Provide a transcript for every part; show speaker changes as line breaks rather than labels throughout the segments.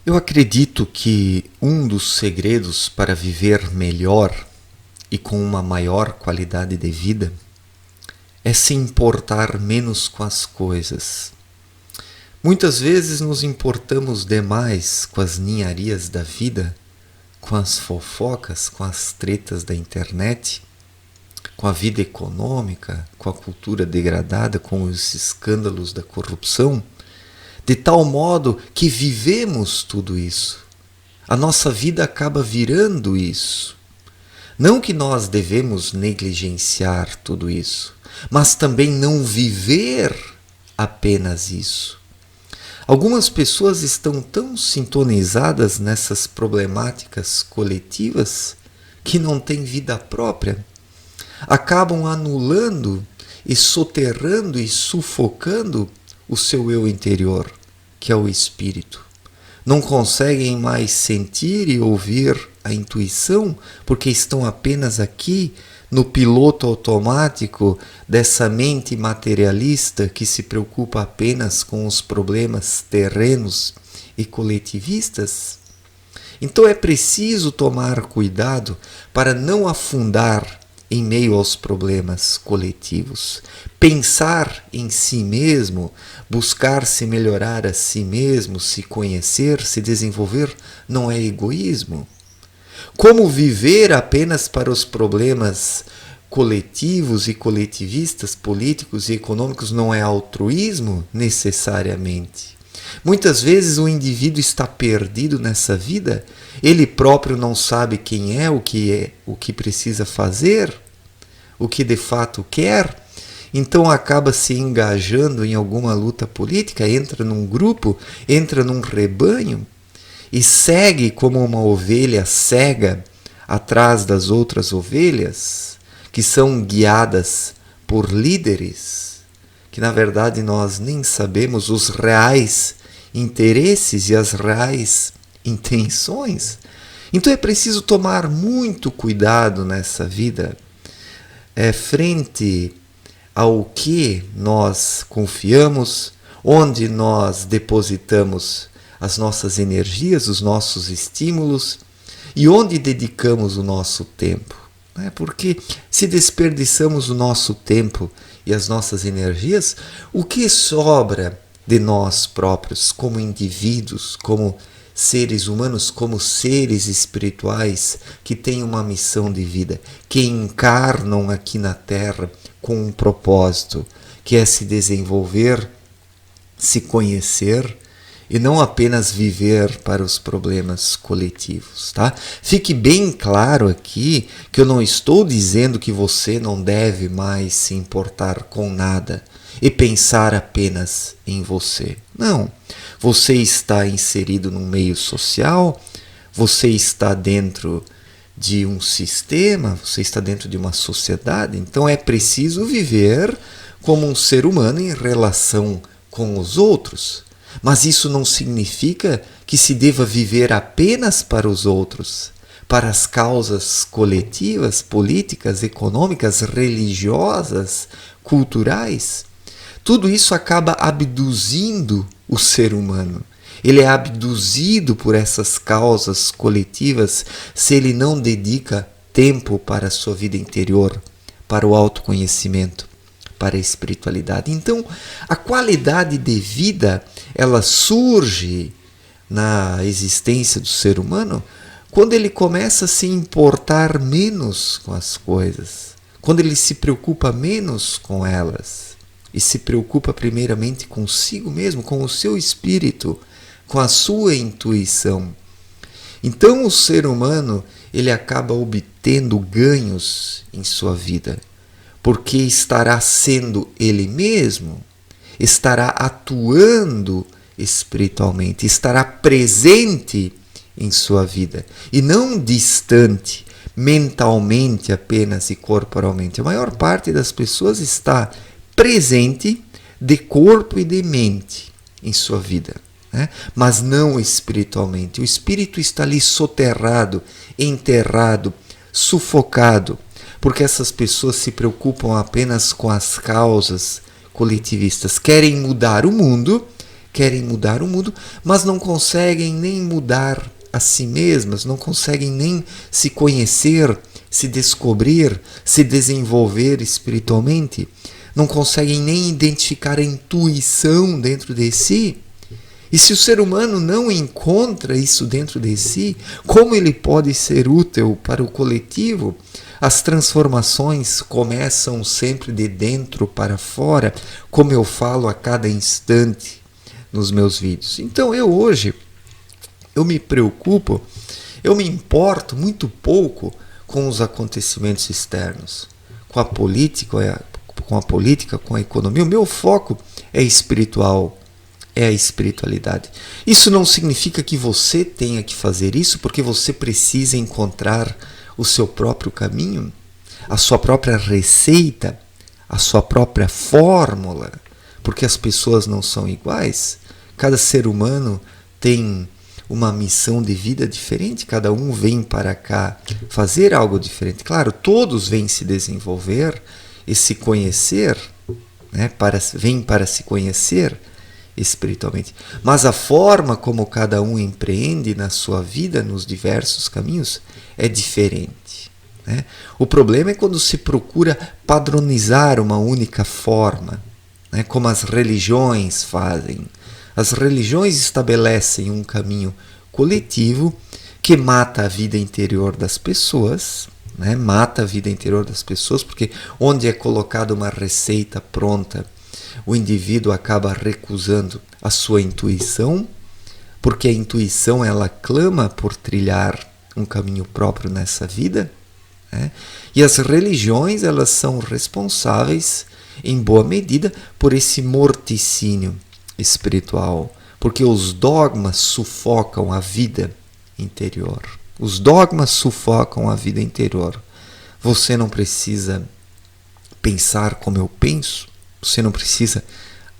Eu acredito que um dos segredos para viver melhor e com uma maior qualidade de vida é se importar menos com as coisas. Muitas vezes nos importamos demais com as ninharias da vida, com as fofocas, com as tretas da internet, com a vida econômica, com a cultura degradada, com os escândalos da corrupção, de tal modo que vivemos tudo isso. A nossa vida acaba virando isso. Não que nós devemos negligenciar tudo isso, mas também não viver apenas isso. Algumas pessoas estão tão sintonizadas nessas problemáticas coletivas que não têm vida própria. Acabam anulando e soterrando e sufocando o seu eu interior, que é o espírito. Não conseguem mais sentir e ouvir a intuição porque estão apenas aqui no piloto automático dessa mente materialista que se preocupa apenas com os problemas terrenos e coletivistas. Então é preciso tomar cuidado para não afundar em meio aos problemas coletivos. Pensar em si mesmo, buscar se melhorar a si mesmo, se conhecer, se desenvolver, não é egoísmo. Como viver apenas para os problemas coletivos e coletivistas, políticos e econômicos não é altruísmo necessariamente. Muitas vezes o indivíduo está perdido nessa vida, ele próprio não sabe quem é, o que precisa fazer, o que de fato quer, então acaba se engajando em alguma luta política, entra num grupo, entra num rebanho e segue como uma ovelha cega atrás das outras ovelhas que são guiadas por líderes, que na verdade nós nem sabemos os reais interesses e as reais intenções. Então é preciso tomar muito cuidado nessa vida, frente ao que nós confiamos, onde nós depositamos as nossas energias, os nossos estímulos e onde dedicamos o nosso tempo. Porque se desperdiçamos o nosso tempo e as nossas energias, o que sobra de nós próprios como indivíduos, como seres humanos, como seres espirituais que têm uma missão de vida, que encarnam aqui na Terra com um propósito, que é se desenvolver, se conhecer e não apenas viver para os problemas coletivos, tá? Fique bem claro aqui que eu não estou dizendo que você não deve mais se importar com nada e pensar apenas em você. Não. Você está inserido num meio social, você está dentro de um sistema, você está dentro de uma sociedade, então é preciso viver como um ser humano em relação com os outros. Mas isso não significa que se deva viver apenas para os outros, para as causas coletivas, políticas, econômicas, religiosas, culturais. Tudo isso acaba abduzindo o ser humano. Ele é abduzido por essas causas coletivas se ele não dedica tempo para a sua vida interior, para o autoconhecimento, para a espiritualidade. Então, a qualidade de vida, ela surge na existência do ser humano quando ele começa a se importar menos com as coisas, quando ele se preocupa menos com elas e se preocupa primeiramente consigo mesmo, com o seu espírito, com a sua intuição. Então, o ser humano, ele acaba obtendo ganhos em sua vida, porque estará sendo ele mesmo, estará atuando espiritualmente, estará presente em sua vida e não distante, mentalmente apenas e corporalmente. A maior parte das pessoas está presente de corpo e de mente em sua vida, mas não espiritualmente. O espírito está ali soterrado, enterrado, sufocado, porque essas pessoas se preocupam apenas com as causas coletivistas. Querem mudar o mundo, querem mudar o mundo, mas não conseguem nem mudar a si mesmas, não conseguem nem se conhecer, se descobrir, se desenvolver espiritualmente, não conseguem nem identificar a intuição dentro de si. E se o ser humano não encontra isso dentro de si, como ele pode ser útil para o coletivo? As transformações começam sempre de dentro para fora, como eu falo a cada instante nos meus vídeos. Então hoje eu me preocupo, eu me importo muito pouco com os acontecimentos externos, com a política, com a economia. O meu foco é espiritual, é a espiritualidade. Isso não significa que você tenha que fazer isso porque você precisa encontrar o seu próprio caminho, a sua própria receita, a sua própria fórmula, porque as pessoas não são iguais. Cada ser humano tem uma missão de vida diferente, cada um vem para cá fazer algo diferente. Claro, todos vêm se desenvolver e se conhecer, né? Vêm para se conhecer espiritualmente. Mas a forma como cada um empreende na sua vida, nos diversos caminhos, é diferente, né? O problema é quando se procura padronizar uma única forma, né? Como as religiões fazem. As religiões estabelecem um caminho coletivo que mata a vida interior das pessoas, né? Mata a vida interior das pessoas, porque onde é colocada uma receita pronta, o indivíduo acaba recusando a sua intuição, porque a intuição ela clama por trilhar um caminho próprio nessa vida, né? E as religiões elas são responsáveis, em boa medida, por esse morticínio espiritual, porque os dogmas sufocam a vida interior. Os dogmas sufocam a vida interior. Você não precisa pensar como eu penso, você não precisa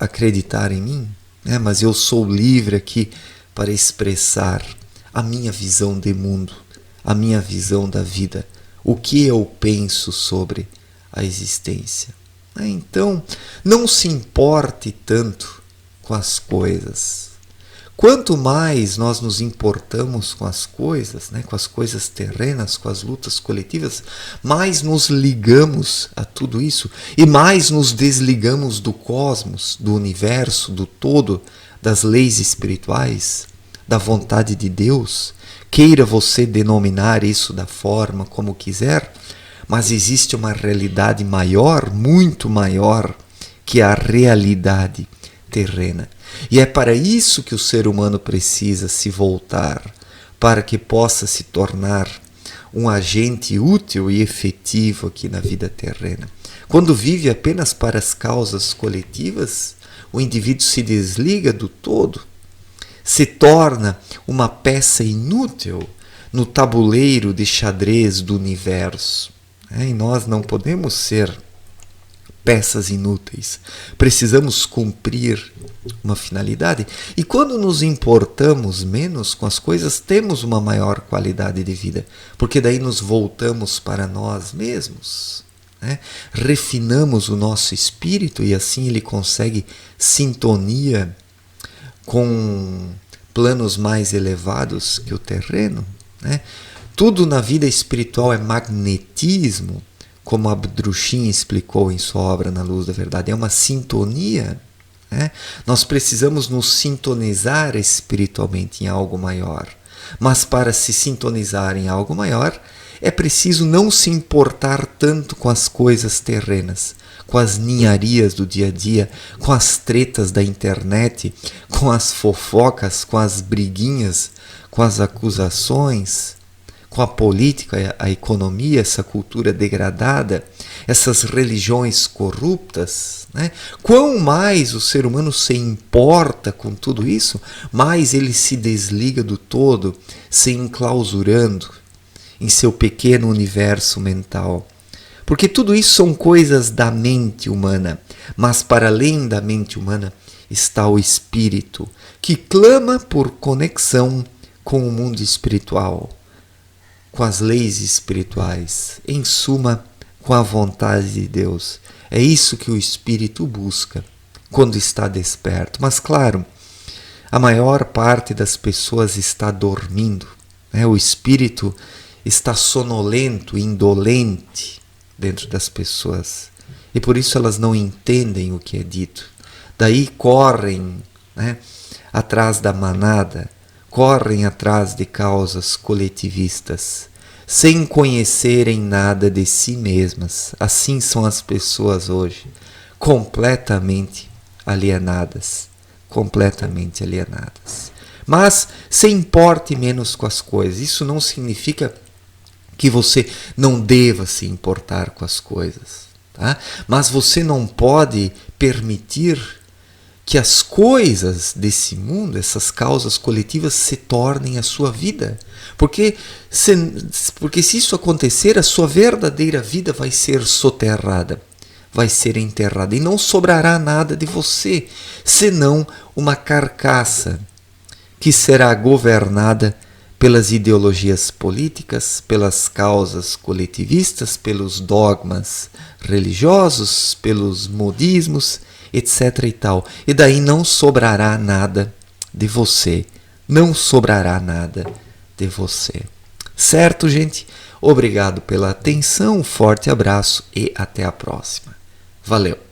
acreditar em mim, né? Mas eu sou livre aqui para expressar a minha visão de mundo, a minha visão da vida, o que eu penso sobre a existência. Então, não se importe tanto com as coisas. Quanto mais nós nos importamos com as coisas, né, com as coisas terrenas, com as lutas coletivas, mais nos ligamos a tudo isso e mais nos desligamos do cosmos, do universo, do todo, das leis espirituais, da vontade de Deus. Queira você denominar isso da forma como quiser, mas existe uma realidade maior, muito maior, que a realidade terrena. E é para isso que o ser humano precisa se voltar, para que possa se tornar um agente útil e efetivo aqui na vida terrena. Quando vive apenas para as causas coletivas, o indivíduo se desliga do todo, se torna uma peça inútil no tabuleiro de xadrez do universo. E nós não podemos ser peças inúteis. Precisamos cumprir uma finalidade. E quando nos importamos menos com as coisas, temos uma maior qualidade de vida. Porque daí nos voltamos para nós mesmos, né? Refinamos o nosso espírito e assim ele consegue sintonia com planos mais elevados que o terreno, né? Tudo na vida espiritual é magnetismo, como Abdrushim explicou em sua obra Na Luz da Verdade. É uma sintonia, né? Nós precisamos nos sintonizar espiritualmente em algo maior. Mas para se sintonizar em algo maior, é preciso não se importar tanto com as coisas terrenas, com as ninharias do dia a dia, com as tretas da internet, com as fofocas, com as briguinhas, com as acusações, com a política, a economia, essa cultura degradada, essas religiões corruptas, né? Quão mais o ser humano se importa com tudo isso, mais ele se desliga do todo, se enclausurando em seu pequeno universo mental. Porque tudo isso são coisas da mente humana, mas para além da mente humana está o espírito, que clama por conexão com o mundo espiritual, com as leis espirituais, em suma, com a vontade de Deus. É isso que o espírito busca quando está desperto. Mas claro, a maior parte das pessoas está dormindo, né? O espírito está sonolento, indolente dentro das pessoas. E por isso elas não entendem o que é dito. Daí correm, né, atrás da manada, correm atrás de causas coletivistas, sem conhecerem nada de si mesmas. Assim são as pessoas hoje, completamente alienadas. Completamente alienadas. Mas se importe menos com as coisas. Isso não significa que você não deva se importar com as coisas, tá? Mas você não pode permitir que as coisas desse mundo, essas causas coletivas, se tornem a sua vida. Porque se isso acontecer, a sua verdadeira vida vai ser soterrada, vai ser enterrada, e não sobrará nada de você, senão uma carcaça que será governada pelas ideologias políticas, pelas causas coletivistas, pelos dogmas religiosos, pelos modismos, etc. e tal. E daí não sobrará nada de você. Não sobrará nada de você. Certo, gente? Obrigado pela atenção, um forte abraço e até a próxima. Valeu!